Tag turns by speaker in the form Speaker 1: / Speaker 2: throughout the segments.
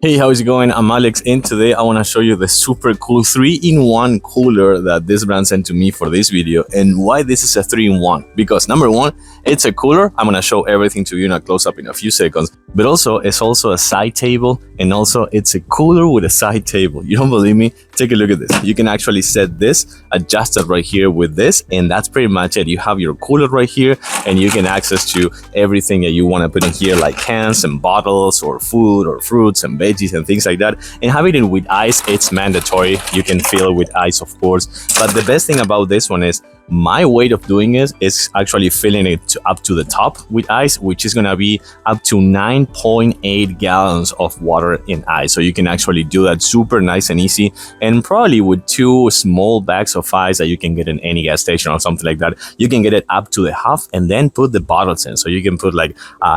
Speaker 1: Hey, how's it going? I'm Alex, and today I want to show you the super cool 3-in-1 cooler that this brand sent to me for this video, and why this is a 3-in-1. Because number one, it's a cooler. I'm going to show everything to you in a close-up in a few seconds, but also it's also a side table, and also it's a cooler with a side table. You don't believe me? Take a look at this. You can actually set this, adjust it right here with this, and that's pretty much it. You have your cooler right here, and you can access to everything that you want to put in here, like cans and bottles or food or fruits and veggies and things like that. And having it with ice, it's mandatory. You can fill it with ice, of course, but the best thing about this one is my way of doing it is actually filling it up to the top with ice, which is gonna be up to 9.8 gallons of water in ice. So you can actually do that super nice and easy, and probably with 2 small bags of ice that you can get in any gas station or something like that, you can get it up to the half and then put the bottles in. So you can put like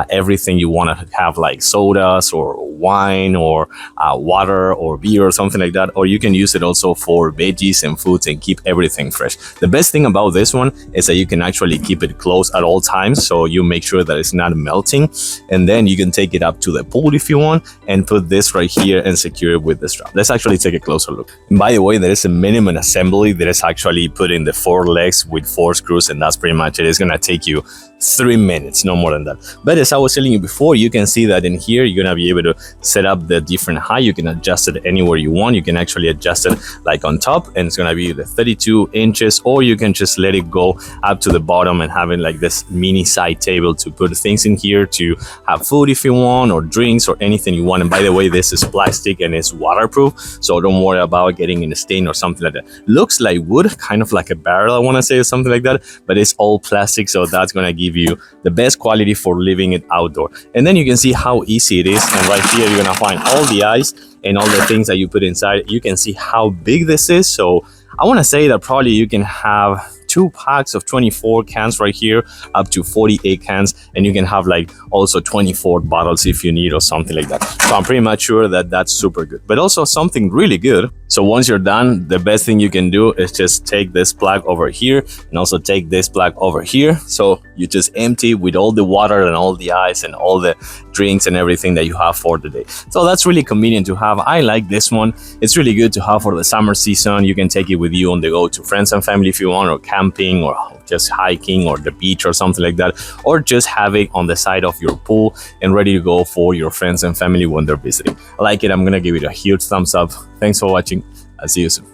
Speaker 1: everything you want to have, like sodas or wine or water or beer or something like that, or you can use it also for veggies and foods and keep everything fresh. The best thing about this one is that you can actually keep it closed at all times, so you make sure that it's not melting, and then you can take it up to the pool if you want and put this right here and secure it with the strap. Let's actually take a closer look. And by the way, there is a minimum assembly that is actually put in the 4 legs with 4 screws, and that's pretty much it. It's gonna take you 3 minutes, no more than that. But as I was telling you before, you can see that in here you're gonna be able to set up the different height. You can adjust it anywhere you want. You can actually adjust it like on top, and it's gonna be the 32 inches, or you can just let it go up to the bottom and having like this mini side table to put things in here, to have food if you want, or drinks, or anything you want. And by the way, this is plastic and it's waterproof, so don't worry about getting in a stain or something like that. Looks like wood, kind of like a barrel, I want to say, or something like that, but it's all plastic, so that's gonna give you the best quality for leaving it outdoor. And then you can see how easy it is, and right here you're gonna find all the ice and all the things that you put inside. You can see how big this is, so I want to say that probably you can have 2 packs of 24 cans right here, up to 48 cans, and you can have like also 24 bottles if you need, or something like that. So I'm pretty much sure that that's super good. But also something really good, so once you're done, the best thing you can do is just take this plug over here and also take this plug over here. So you just empty with all the water and all the ice and all the drinks and everything that you have for the day. So that's really convenient to have. I like this one. It's really good to have for the summer season. You can take it with you on the go to friends and family if you want, or camping, or just hiking, or the beach or something like that, or just have it on the side of your pool and ready to go for your friends and family when they're visiting. I like it. I'm gonna give it a huge thumbs up. Thanks for watching. I'll see you soon.